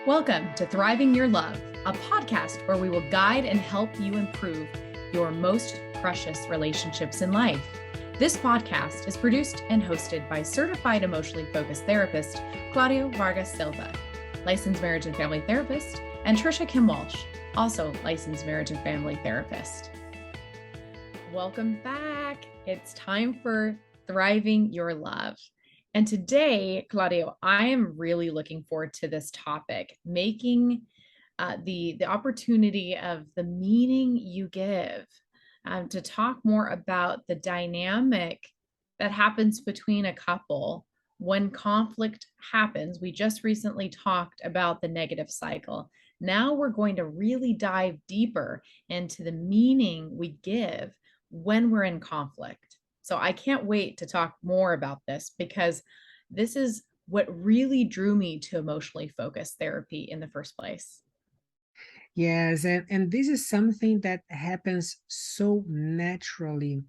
Welcome to Thriving Your Love, a podcast where we will guide and help you improve your most precious relationships in life. This podcast is produced and hosted by certified emotionally focused therapist Claudio Vargas Silva, licensed marriage and family therapist, and Trisha Kim Walsh, also licensed marriage and family therapist. Welcome back. It's time for Thriving Your Love. And today, Claudio, I am really looking forward to this topic, making the opportunity of the meaning you give, to talk more about the dynamic that happens between a couple when conflict happens. We just recently talked about the negative cycle. Now we're going to really dive deeper into the meaning we give when we're in conflict. So I can't wait to talk more about this because this is what really drew me to emotionally focused therapy in the first place. Yes, and this is something that happens so naturally.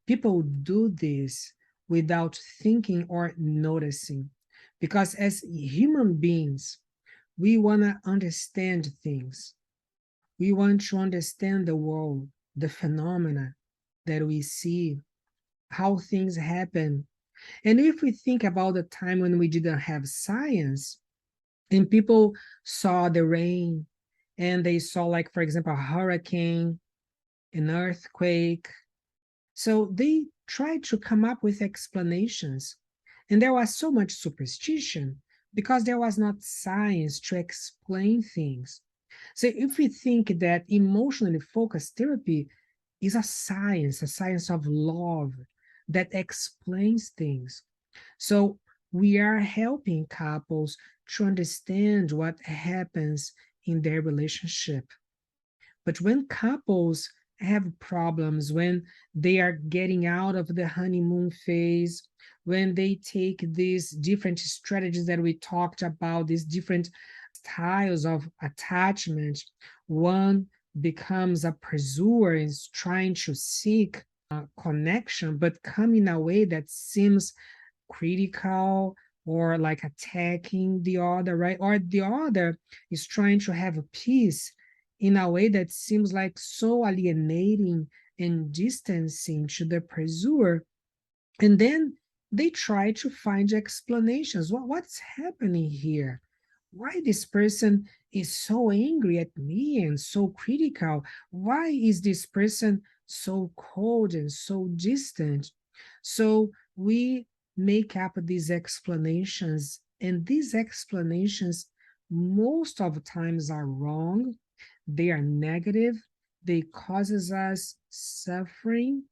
People do this without thinking or noticing. Because as human beings, we want to understand things. We want to understand the world, the phenomena that we see, how things happen. And if we think about the time when we didn't have science and people saw the rain and they saw, like, for example, a hurricane, an earthquake. So they tried to come up with explanations. And there was so much superstition because there was not science to explain things. So if we think that emotionally focused therapy is a science of love that explains things. So we are helping couples to understand what happens in their relationship. But when couples have problems, when they are getting out of the honeymoon phase, when they take these different strategies that we talked about, these different styles of attachment, one becomes a pursuer, is trying to seek connection, but come in a way that seems critical or like attacking the other, right? Or the other is trying to have a peace in a way that seems like so alienating and distancing to the pursuer. And then they try to find explanations. What's happening here? Why this person is so angry at me and so critical? Why is this person so cold and so distant? So we make up these explanations, and these explanations most of the times are wrong. They are negative. They causes us suffering,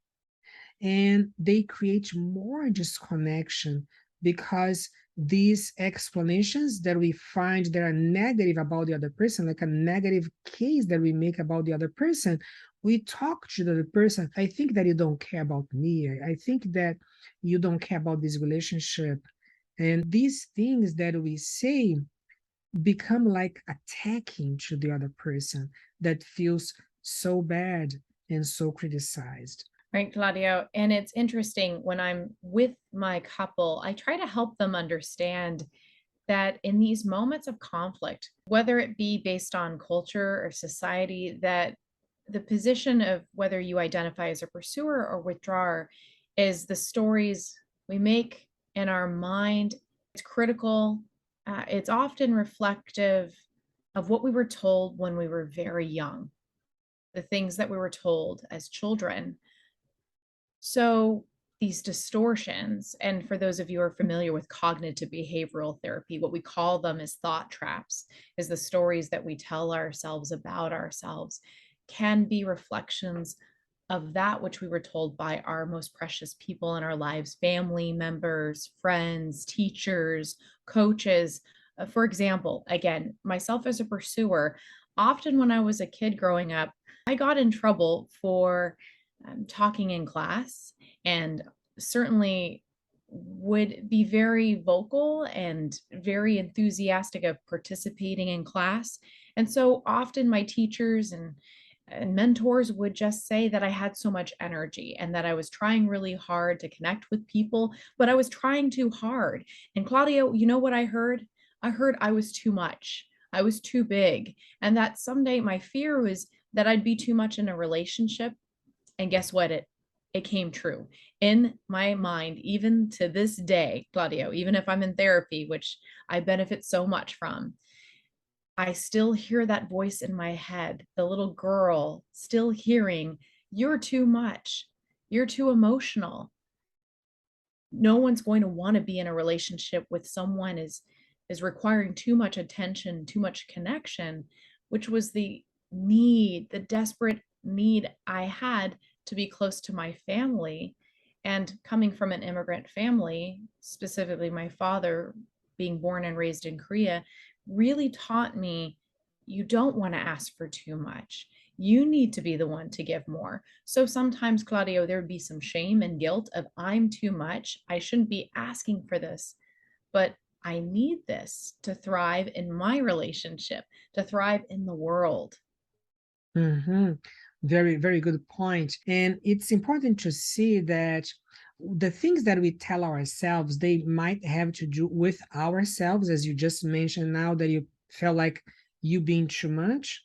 and they create more disconnection because these explanations that we find that are negative about the other person, like a negative case that we make about the other person, we talk to the other person. I think that you don't care about me. I think that you don't care about this relationship. And these things that we say become like attacking to the other person that feels so bad and so criticized. Right, Claudio. And it's interesting when I'm with my couple, I try to help them understand that in these moments of conflict, whether it be based on culture or society, that the position of whether you identify as a pursuer or withdrawer is the stories we make in our mind. It's critical. It's often reflective of what we were told when we were very young, the things that we were told as children. So these distortions, and for those of you who are familiar with cognitive behavioral therapy, what we call them is thought traps, is the stories that we tell ourselves about ourselves, can be reflections of that which we were told by our most precious people in our lives, family members, friends, teachers, coaches. For example, again, myself as a pursuer, often when I was a kid growing up, I got in trouble for talking in class, and certainly would be very vocal and very enthusiastic of participating in class. And so often my teachers and mentors would just say that I had so much energy and that I was trying really hard to connect with people, but I was trying too hard. And Claudio, you know what I heard? I heard I was too much. I was too big. And that someday my fear was that I'd be too much in a relationship. And guess what? It came true. In my mind, even to this day, Claudio, even if I'm in therapy, which I benefit so much from, I still hear that voice in my head, the little girl still hearing, "You're too much. You're too emotional." No one's going to want to be in a relationship with someone is requiring too much attention, too much connection, which was the desperate need I had to be close to my family. And coming from an immigrant family, specifically my father being born and raised in Korea, really taught me you don't want to ask for too much. You need to be the one to give more. So sometimes, Claudio, there would be some shame and guilt of I'm too much. I shouldn't be asking for this, but I need this to thrive in my relationship, to thrive in the world. Hmm. Very, very good point. And it's important to see that the things that we tell ourselves, they might have to do with ourselves, as you just mentioned now that you felt like you being too much.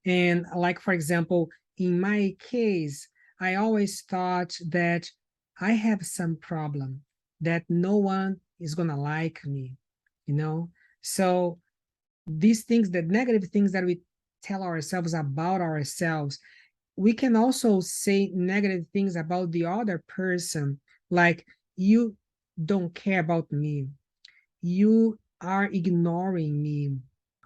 And like, for example, in my case, I always thought that I have some problem, that no one is going to like me, you know? So these things, the negative things that we tell ourselves about ourselves, we can also say negative things about the other person, like, you don't care about me, you are ignoring me,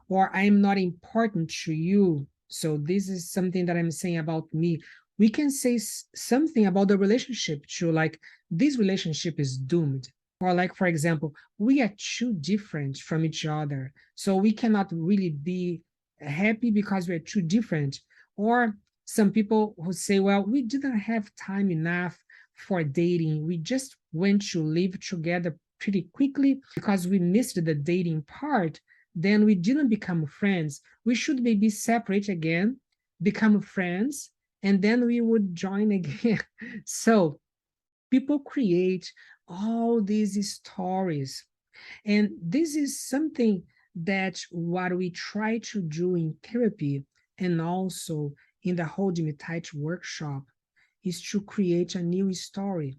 or I'm not important to you. So this is something that I'm saying about me. We can say something about the relationship too, like, this relationship is doomed. Or like, for example, we are too different from each other. So we cannot really be happy because we're too different. Or some people who say, well, we didn't have time enough for dating. We just went to live together pretty quickly because we missed the dating part. Then we didn't become friends. We should maybe separate again, become friends, and then we would join again. So people create all these stories. And this is something that what we try to do in therapy and also in the Hold Me Tight workshop is to create a new story.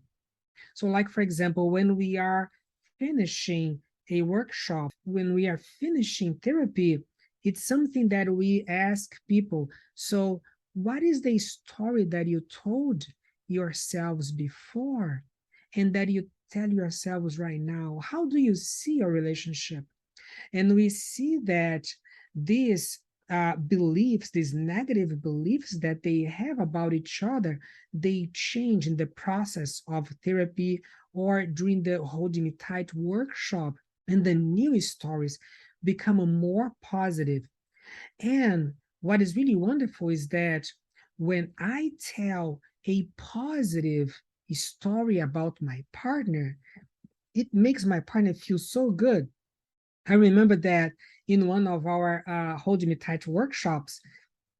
So, like, for example, when we are finishing a workshop, when we are finishing therapy, it's something that we ask people. So, what is the story that you told yourselves before and that you tell yourselves right now? How do you see your relationship? And we see that these beliefs, these negative beliefs that they have about each other, they change in the process of therapy or during the Holding It Tight workshop. And the new stories become more positive. And what is really wonderful is that when I tell a positive story about my partner, it makes my partner feel so good. I remember that in one of our Hold Me Tight workshops,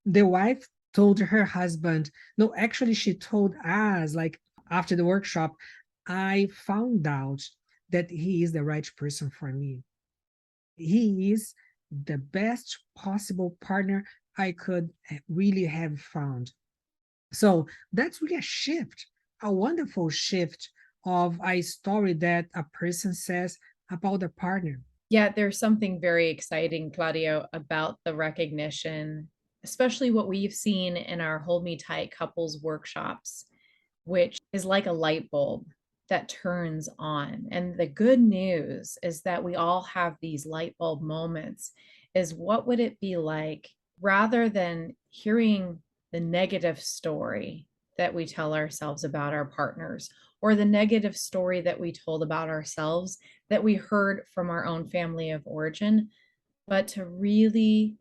the wife told her husband, no, actually, she told us, like, after the workshop, I found out that he is the right person for me. He is the best possible partner I could really have found. So that's really a shift, a wonderful shift of a story that a person says about a partner. Yeah, there's something very exciting, Claudio, about the recognition, especially what we've seen in our Hold Me Tight couples workshops, which is like a light bulb that turns on. And the good news is that we all have these light bulb moments. Is what would it be like rather than hearing the negative story that we tell ourselves about our partners or the negative story that we told about ourselves that we heard from our own family of origin, but to really,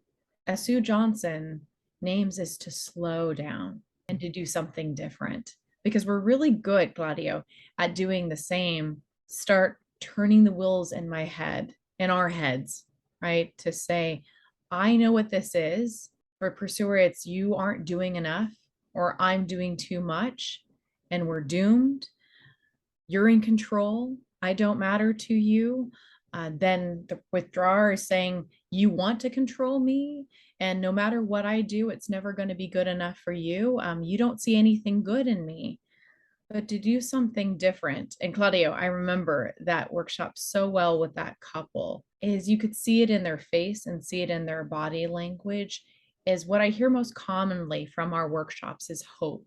as Sue Johnson names, is to slow down and to do something different. Because we're really good, Claudio, at doing the same. Start turning the wheels in my head, in our heads, right? To say, I know what this is. For pursuer, it's you aren't doing enough, or I'm doing too much, and we're doomed. You're in control. I don't matter to you. Then the withdrawer is saying, you want to control me, and no matter what I do, it's never going to be good enough for you. You don't see anything good in me. But to do something different, and Claudio, I remember that workshop so well with that couple, is you could see it in their face and see it in their body language, is what I hear most commonly from our workshops is hope.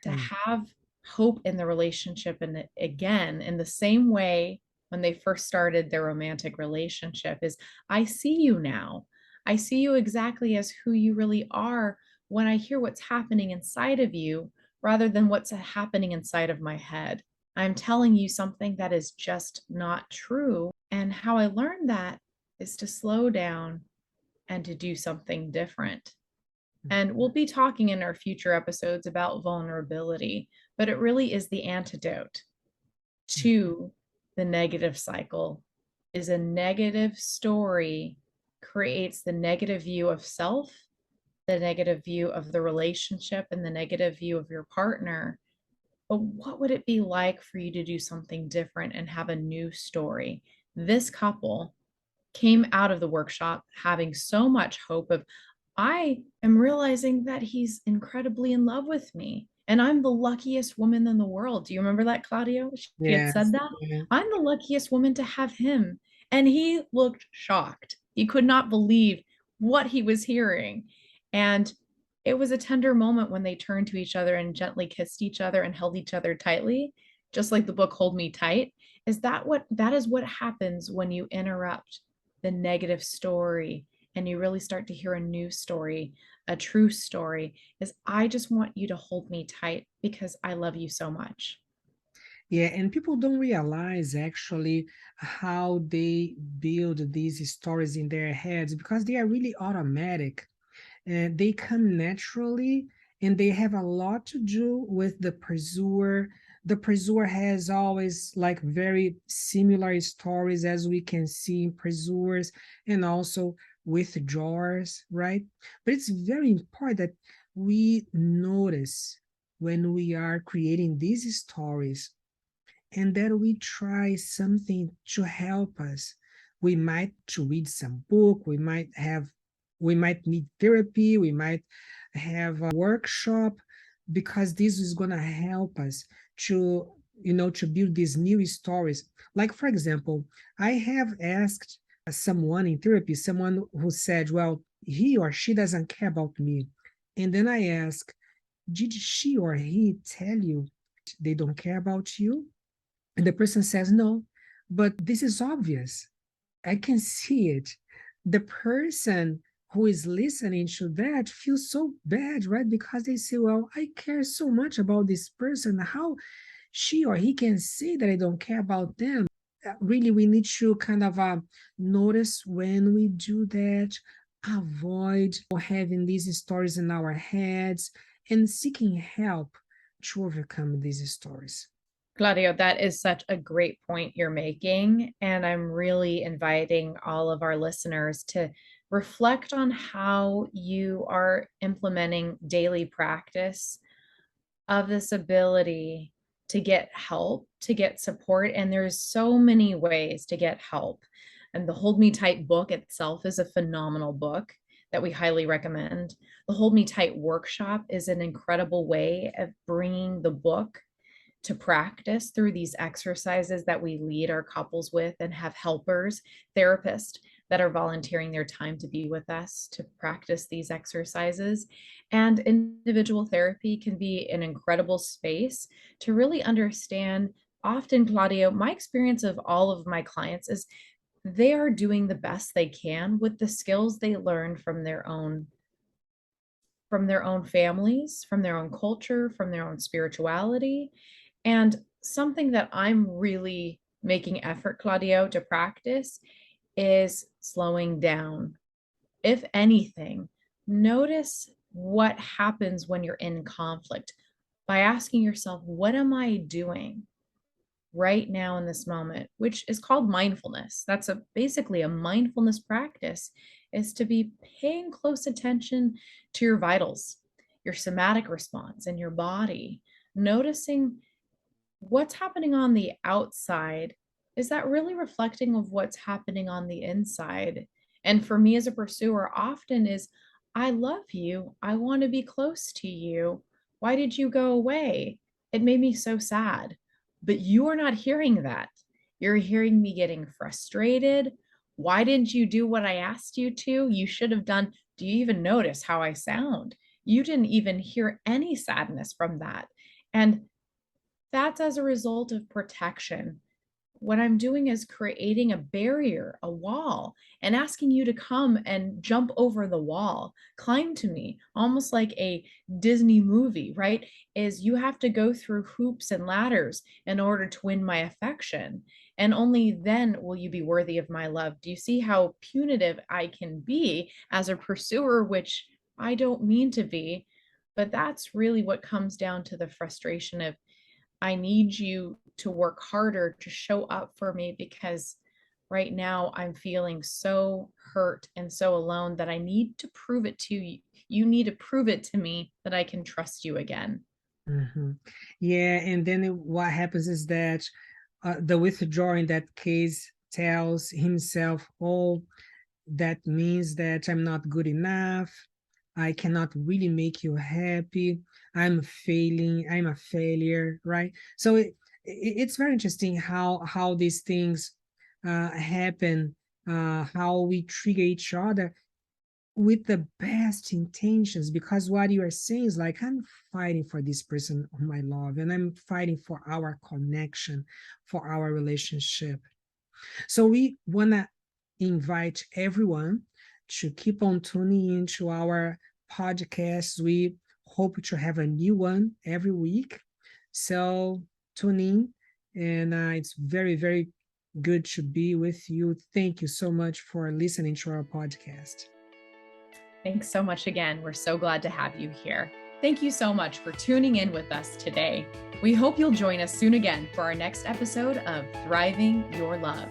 To Mm. have hope in the relationship, and again, in the same way when they first started their romantic relationship, is I see you now. I see you exactly as who you really are when I hear what's happening inside of you rather than what's happening inside of my head. I'm telling you something that is just not true. And how I learned that is to slow down and to do something different. And we'll be talking in our future episodes about vulnerability, but it really is the antidote to the negative cycle. Is a negative story creates the negative view of self, the negative view of the relationship, and the negative view of your partner. But what would it be like for you to do something different and have a new story? This couple came out of the workshop having so much hope of, I am realizing that he's incredibly in love with me. And I'm the luckiest woman in the world. Do you remember that, Claudio? She had said Yes. that. Yeah. I'm the luckiest woman to have him. And he looked shocked. He could not believe what he was hearing. And it was a tender moment when they turned to each other and gently kissed each other and held each other tightly, just like the book Hold Me Tight. That is what happens when you interrupt the negative story and you really start to hear a new story, a true story, is I just want you to hold me tight because I love you so much. Yeah, and people don't realize actually how they build these stories in their heads because they are really automatic. They come naturally and they have a lot to do with the pursuer. The pursuer has always like very similar stories as we can see in pursuers and also with jars, right? But it's very important that we notice when we are creating these stories and that we try something to help us. We might to read some book, we might need therapy, we might have a workshop because this is going to help us to to build these new stories. Like for example, I have asked someone in therapy, someone who said, well, he or she doesn't care about me. And then I ask, did she or he tell you they don't care about you? And the person says, no, but this is obvious. I can see it. The person who is listening to that feels so bad, right? Because they say, well, I care so much about this person. How she or he can say that I don't care about them? Really, we need to kind of notice when we do that, avoid having these stories in our heads and seeking help to overcome these stories. Claudio, that is such a great point you're making. And I'm really inviting all of our listeners to reflect on how you are implementing daily practice of this ability to get help, to get support. And there's so many ways to get help. And the Hold Me Tight book itself is a phenomenal book that we highly recommend. The Hold Me Tight workshop is an incredible way of bringing the book to practice through these exercises that we lead our couples with and have helpers, therapists that are volunteering their time to be with us to practice these exercises. And individual therapy can be an incredible space to really understand. Often, Claudio, my experience of all of my clients is they are doing the best they can with the skills they learned from their own families, from their own culture, from their own spirituality. And something that I'm really making effort, Claudio, to practice is slowing down. If anything, notice what happens when you're in conflict by asking yourself, what am I doing right now in this moment, which is called mindfulness. That's basically a mindfulness practice, is to be paying close attention to your vitals, your somatic response and your body, noticing what's happening on the outside is that really reflecting of what's happening on the inside? And for me as a pursuer, often is, I love you. I want to be close to you. Why did you go away? It made me so sad. But you are not hearing that. You're hearing me getting frustrated. Why didn't you do what I asked you to? You should have done. Do you even notice how I sound? You didn't even hear any sadness from that. And that's as a result of protection. What I'm doing is creating a barrier, a wall, and asking you to come and jump over the wall, climb to me, almost like a Disney movie, right? Is you have to go through hoops and ladders in order to win my affection. And only then will you be worthy of my love. Do you see how punitive I can be as a pursuer, which I don't mean to be? But that's really what comes down to the frustration of I need you to work harder to show up for me because right now I'm feeling so hurt and so alone that I need to prove it to you. You need to prove it to me that I can trust you again. Mhm. Yeah, and then what happens is that the withdrawer in that case tells himself, oh, that means that I'm not good enough. I cannot really make you happy. I'm failing. I'm a failure, right? So it's very interesting how these things happen, how we trigger each other with the best intentions. Because what you are saying is like, I'm fighting for this person whom I love, and I'm fighting for our connection, for our relationship. So we want to invite everyone to keep on tuning into our podcasts. We hope to have a new one every week. So tune in, and it's very, very good to be with you. Thank you so much for listening to our podcast. Thanks so much again. We're so glad to have you here. Thank you so much for tuning in with us today. We hope you'll join us soon again for our next episode of Thriving Your Love.